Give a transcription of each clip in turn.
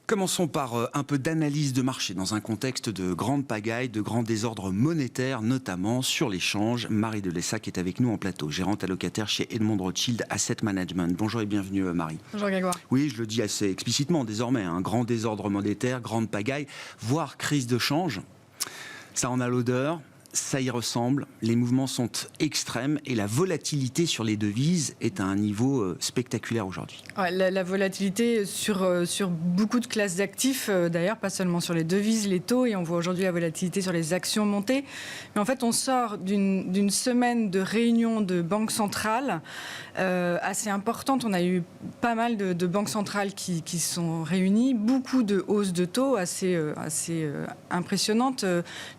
Commençons par un peu d'analyse de marché dans un contexte de grande pagaille, de grand désordre monétaire, notamment sur les changes. Marie de Lessac est avec nous en plateau, gérante allocataire chez Edmond de Rothschild Asset Management. Bonjour et bienvenue Marie. Bonjour Grégoire. Oui, je le dis assez explicitement désormais, un grand désordre monétaire, grande pagaille, voire crise de change. Ça en a l'odeur. Ça y ressemble, les mouvements sont extrêmes et la volatilité sur les devises est à un niveau spectaculaire aujourd'hui. Ouais, la volatilité sur beaucoup de classes d'actifs, d'ailleurs, pas seulement sur les devises, les taux, et on voit aujourd'hui la volatilité sur les actions monter. Mais en fait, on sort d'une semaine de réunions de banques centrales assez importante. On a eu pas mal de banques centrales qui sont réunies, beaucoup de hausses de taux assez impressionnantes.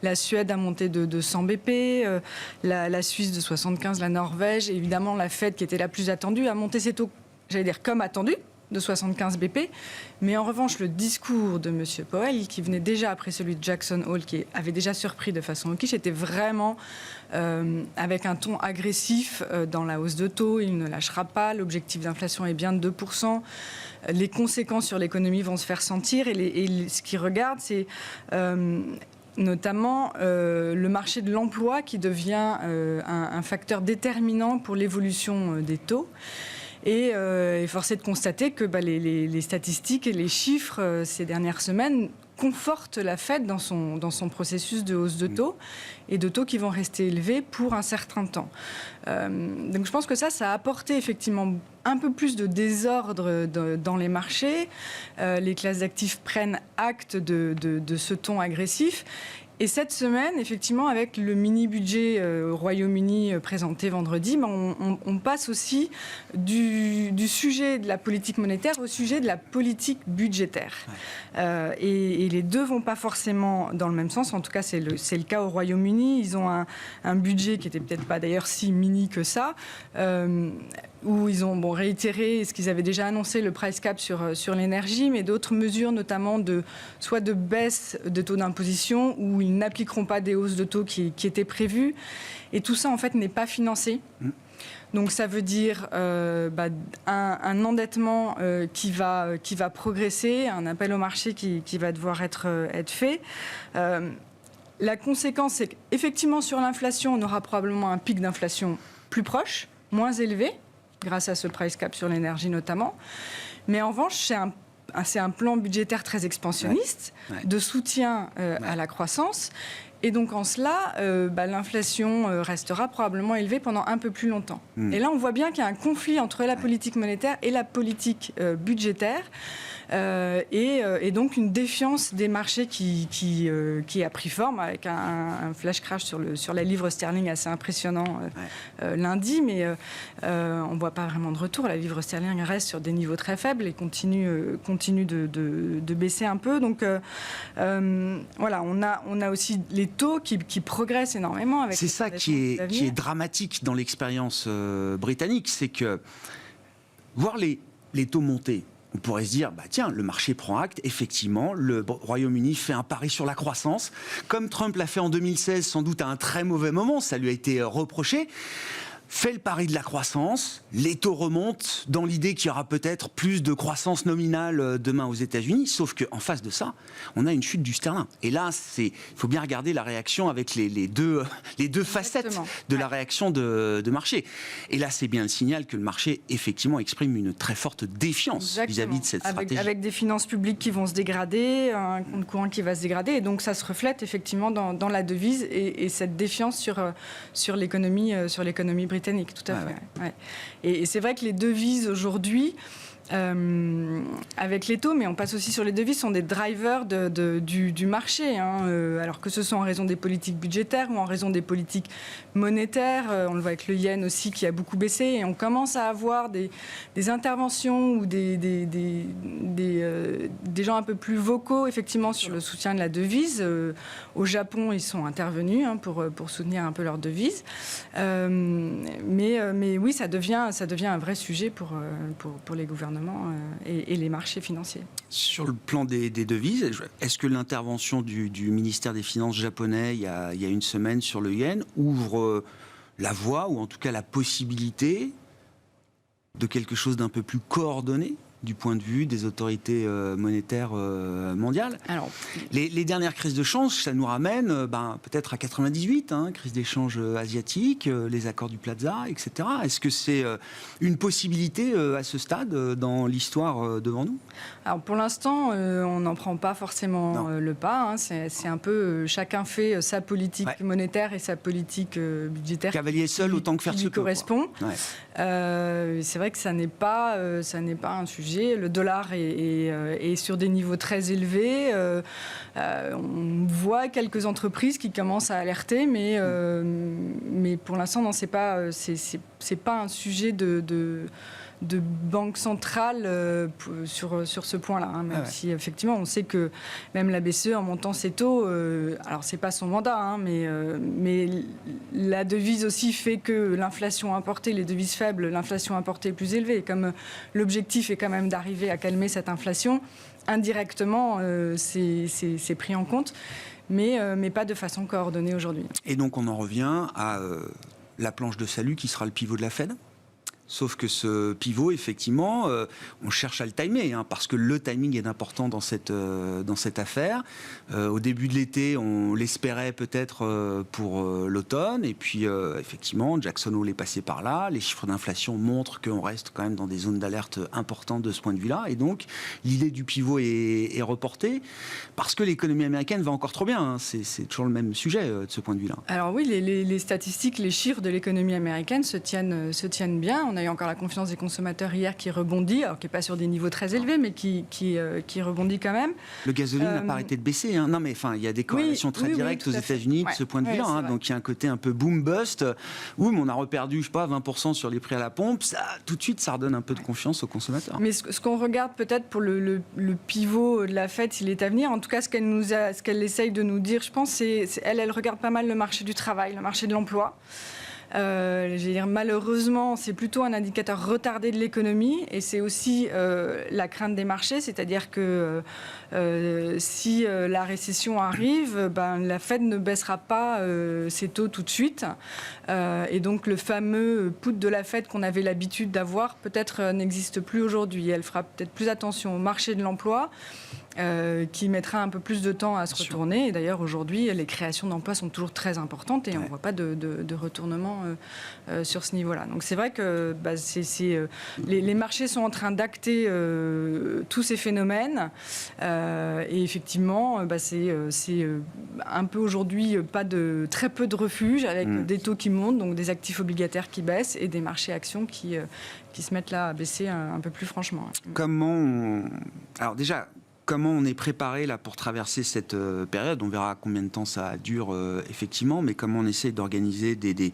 La Suède a monté de 100 BP, la Suisse de 75, la Norvège, et évidemment la Fed qui était la plus attendue a monté ses taux, j'allais dire comme attendu, de 75 BP. Mais en revanche, le discours de M. Powell, qui venait déjà après celui de Jackson Hole, qui avait déjà surpris de façon hawkish, était vraiment avec un ton agressif dans la hausse de taux. Il ne lâchera pas. L'objectif d'inflation est bien de 2%. Les conséquences sur l'économie vont se faire sentir. Et ce qu'il regarde, c'est notamment le marché de l'emploi qui devient un facteur déterminant pour l'évolution des taux. Et force est de constater que les statistiques et les chiffres ces dernières semaines confortent la Fed dans son processus de hausse de taux, et de taux qui vont rester élevés pour un certain temps. Donc je pense que ça a apporté effectivement un peu plus de désordre dans les marchés. Les classes d'actifs prennent acte de ce ton agressif. Et cette semaine, effectivement, avec le mini-budget au Royaume-Uni présenté vendredi, on passe aussi du sujet de la politique monétaire au sujet de la politique budgétaire. Ouais. Et les deux ne vont pas forcément dans le même sens. En tout cas, c'est le cas au Royaume-Uni. Ils ont un budget qui n'était peut-être pas d'ailleurs si mini que ça, où ils ont réitéré ce qu'ils avaient déjà annoncé, le price cap sur l'énergie, mais d'autres mesures, notamment soit de baisse de taux d'imposition, où ils n'appliqueront pas des hausses de taux qui étaient prévues. Et tout ça, en fait, n'est pas financé. Donc ça veut dire un endettement qui va progresser, un appel au marché qui va devoir être fait. La conséquence, c'est qu'effectivement, sur l'inflation, on aura probablement un pic d'inflation plus proche, moins élevé, grâce à ce price cap sur l'énergie notamment. Mais en revanche, c'est un plan budgétaire très expansionniste, de soutien à la croissance. Et donc en cela, l'inflation restera probablement élevée pendant un peu plus longtemps. Et là, on voit bien qu'il y a un conflit entre la politique monétaire et la politique budgétaire. Et donc une défiance des marchés qui a pris forme avec un flash crash sur la livre sterling assez impressionnant lundi, mais on ne voit pas vraiment de retour. La livre sterling reste sur des niveaux très faibles et continue de baisser un peu. Donc voilà, on a aussi les taux qui progressent énormément. C'est ça qui est dramatique dans l'expérience britannique, c'est que voir les taux monter, on pourrait se dire, tiens, le marché prend acte, effectivement, le Royaume-Uni fait un pari sur la croissance, comme Trump l'a fait en 2016, sans doute à un très mauvais moment, ça lui a été reproché, fait le pari de la croissance, les taux remontent, dans l'idée qu'il y aura peut-être plus de croissance nominale demain aux États-Unis, sauf qu'en face de ça, on a une chute du sterling. Et là, il faut bien regarder la réaction avec les deux facettes de la réaction de marché. Et là, c'est bien le signal que le marché, effectivement, exprime une très forte défiance vis-à-vis de cette stratégie. Avec des finances publiques qui vont se dégrader, un compte courant qui va se dégrader, et donc ça se reflète effectivement dans la devise et cette défiance sur l'économie britannique. Tout à fait. Ouais. Et c'est vrai que les devises aujourd'hui, avec les taux, mais on passe aussi sur les devises, sont des drivers du marché. Alors que ce soit en raison des politiques budgétaires ou en raison des politiques monétaires. On le voit avec le yen aussi qui a beaucoup baissé. Et on commence à avoir des interventions ou des gens un peu plus vocaux, effectivement, sur le soutien de la devise. Au Japon, ils sont intervenus pour soutenir un peu leur devise. Mais oui, ça devient un vrai sujet pour les gouvernements et les marchés financiers. Sur le plan des devises, est-ce que l'intervention du ministère des Finances japonais il y a une semaine sur le yen ouvre la voie, ou en tout cas la possibilité de quelque chose d'un peu plus coordonné du point de vue des autorités monétaires mondiales. Alors, les dernières crises de change, ça nous ramène peut-être à 98, crise d'échange asiatique, les accords du Plaza, etc. Est-ce que c'est une possibilité à ce stade dans l'histoire devant nous? Alors pour l'instant, on n'en prend pas forcément le pas. C'est un peu chacun fait sa politique monétaire et sa politique budgétaire. Cavalier seul autant que faire se peut. Correspond. C'est vrai que ça n'est pas un sujet. Le dollar est sur des niveaux très élevés. On voit quelques entreprises qui commencent à alerter, mais pour l'instant, non, c'est pas un sujet de banque centrale sur ce point-là. Même si effectivement on sait que même la BCE en montant ses taux, alors c'est pas son mandat, mais la devise aussi fait que l'inflation importée, les devises faibles, l'inflation importée est plus élevée. Comme l'objectif est quand même d'arriver à calmer cette inflation, indirectement c'est pris en compte, mais pas de façon coordonnée aujourd'hui. Et donc on en revient à la planche de salut qui sera le pivot de la Fed. Sauf que ce pivot, effectivement, on cherche à le timer, parce que le timing est important dans cette affaire. Au début de l'été, on l'espérait peut-être pour l'automne. Et puis, effectivement, Jackson Hole est passé par là. Les chiffres d'inflation montrent qu'on reste quand même dans des zones d'alerte importantes de ce point de vue-là. Et donc, l'idée du pivot est reportée parce que l'économie américaine va encore trop bien. C'est toujours le même sujet de ce point de vue-là. Alors oui, les statistiques, les chiffres de l'économie américaine se tiennent bien. On a eu encore la confiance des consommateurs hier qui rebondit, alors qui n'est pas sur des niveaux très élevés, mais qui rebondit quand même. Le gasoline n'a pas arrêté de baisser. Non, mais il y a des corrélations très directes aux États-Unis de ce point de vue-là. Donc il y a un côté un peu boom-bust. On a reperdu, 20% sur les prix à la pompe. Ça, tout de suite, ça redonne un peu de confiance aux consommateurs. Mais ce qu'on regarde peut-être pour le pivot de la Fed, s'il est à venir, en tout cas, ce qu'elle essaye de nous dire, je pense, elle regarde pas mal le marché du travail, le marché de l'emploi. Malheureusement, c'est plutôt un indicateur retardé de l'économie et c'est aussi la crainte des marchés, c'est-à-dire que si la récession arrive, la Fed ne baissera pas ses taux tout de suite et donc le fameux put de la Fed qu'on avait l'habitude d'avoir peut-être n'existe plus aujourd'hui. Elle fera peut-être plus attention au marché de l'emploi. Qui mettra un peu plus de temps à se retourner. Et d'ailleurs, aujourd'hui, les créations d'emplois sont toujours très importantes et on ne voit pas de retournement sur ce niveau-là. Donc c'est vrai que les marchés sont en train d'acter tous ces phénomènes. Et effectivement, c'est un peu aujourd'hui très peu de refuge avec des taux qui montent, donc des actifs obligataires qui baissent et des marchés actions qui se mettent là à baisser un peu plus franchement. Alors déjà, comment on est préparé là pour traverser cette période? On verra combien de temps ça dure effectivement, mais comment on essaie d'organiser des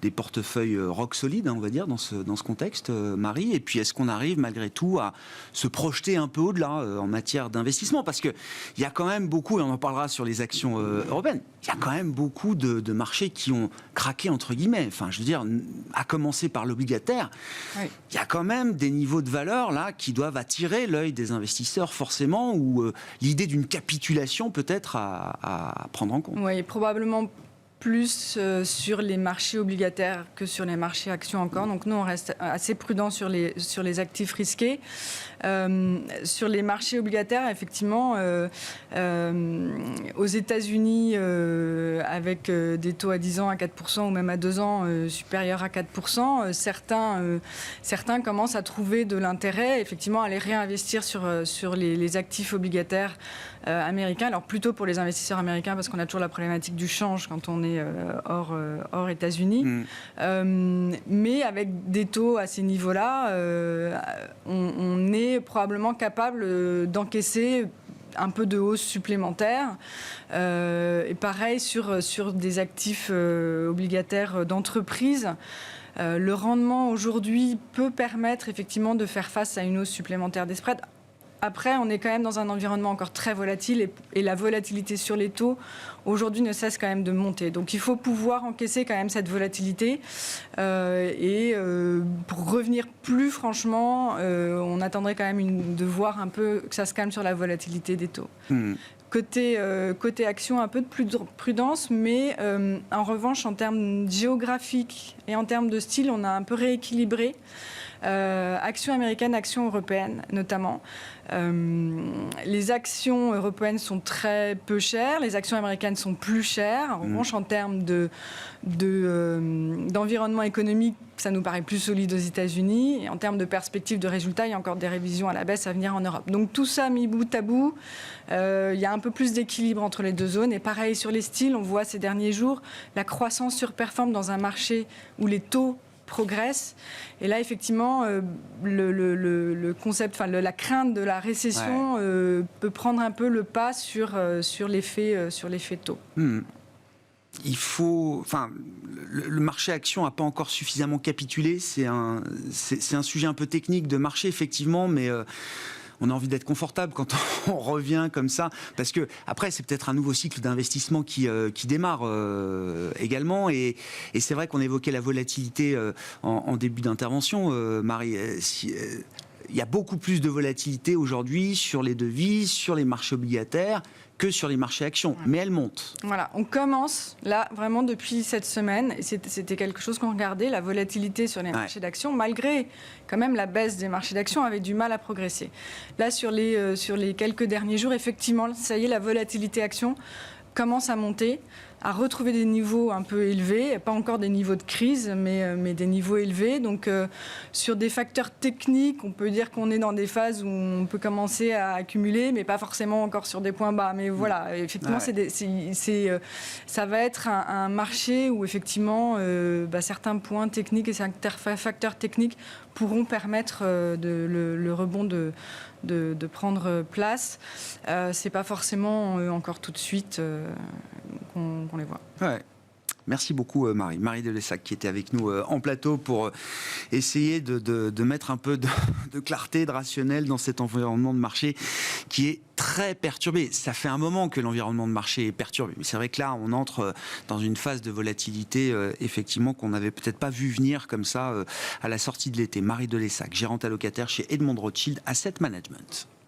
portefeuilles rock solides, on va dire, dans ce contexte, Marie. Et puis est-ce qu'on arrive malgré tout à se projeter un peu au-delà en matière d'investissement? Parce qu'il y a quand même beaucoup, et on en parlera sur les actions européennes, il y a quand même beaucoup de marchés qui ont craqué, entre guillemets. Enfin, je veux dire, à commencer par l'obligataire, il y a quand même des niveaux de valeur là qui doivent attirer l'œil des investisseurs forcément, ou l'idée d'une capitulation peut-être à prendre en compte. Oui, probablement plus sur les marchés obligataires que sur les marchés actions encore. Donc nous, on reste assez prudent sur les actifs risqués. Sur les marchés obligataires, effectivement, aux États-Unis, avec des taux à 10 ans à 4% ou même à 2 ans supérieurs à 4%, certains commencent à trouver de l'intérêt, effectivement, à aller réinvestir sur les actifs obligataires américains. Alors plutôt pour les investisseurs américains, parce qu'on a toujours la problématique du change quand on est hors États-Unis. Mais avec des taux à ces niveaux-là, on est probablement capable d'encaisser un peu de hausse supplémentaire. Et pareil sur des actifs obligataires d'entreprise. Le rendement aujourd'hui peut permettre effectivement de faire face à une hausse supplémentaire des spreads. Après, on est quand même dans un environnement encore très volatile et la volatilité sur les taux, aujourd'hui, ne cesse quand même de monter. Donc, il faut pouvoir encaisser quand même cette volatilité. Pour revenir plus franchement, on attendrait quand même de voir un peu que ça se calme sur la volatilité des taux. Côté action, un peu de prudence, mais en revanche, en termes géographiques et en termes de style, on a un peu rééquilibré. actions américaines, actions européennes notamment. Les actions européennes sont très peu chères, les actions américaines sont plus chères. En revanche, en termes d'environnement économique, ça nous paraît plus solide aux États-Unis. Et en termes de perspectives de résultats, il y a encore des révisions à la baisse à venir en Europe. Donc tout ça mis bout à bout, il y a un peu plus d'équilibre entre les deux zones. Et pareil sur les styles, on voit ces derniers jours, la croissance surperforme dans un marché où les taux progressent. Et là, effectivement, le concept, la crainte de la récession peut prendre un peu le pas sur l'effet taux. Il faut, le marché action n'a pas encore suffisamment capitulé. C'est un sujet un peu technique de marché, effectivement, mais on a envie d'être confortable quand on revient comme ça, parce que après c'est peut-être un nouveau cycle d'investissement qui démarre également, et c'est vrai qu'on évoquait la volatilité en début d'intervention, Marie. Il y a beaucoup plus de volatilité aujourd'hui sur les devises, sur les marchés obligataires, que sur les marchés actions, mais elle monte. Voilà, on commence là vraiment depuis cette semaine, et c'était quelque chose qu'on regardait, la volatilité sur les marchés d'actions, malgré quand même la baisse des marchés d'actions, avait du mal à progresser. Là, sur les quelques derniers jours, effectivement, ça y est, la volatilité action commence à monter, à retrouver des niveaux un peu élevés, pas encore des niveaux de crise, mais des niveaux élevés. Donc, sur des facteurs techniques, on peut dire qu'on est dans des phases où on peut commencer à accumuler, mais pas forcément encore sur des points bas. Mais voilà, effectivement, ça va être un marché où, effectivement, certains points techniques et certains facteurs techniques pourront permettre le rebond de prendre place. C'est pas forcément encore tout de suite qu'on les voit. Ouais. Merci beaucoup Marie. Marie Delessac qui était avec nous en plateau pour essayer de mettre un peu de clarté, de rationnel dans cet environnement de marché qui est très perturbé. Ça fait un moment que l'environnement de marché est perturbé, mais c'est vrai que là on entre dans une phase de volatilité effectivement qu'on n'avait peut-être pas vu venir comme ça à la sortie de l'été. Marie Delessac, gérante allocataire chez Edmond Rothschild Asset Management.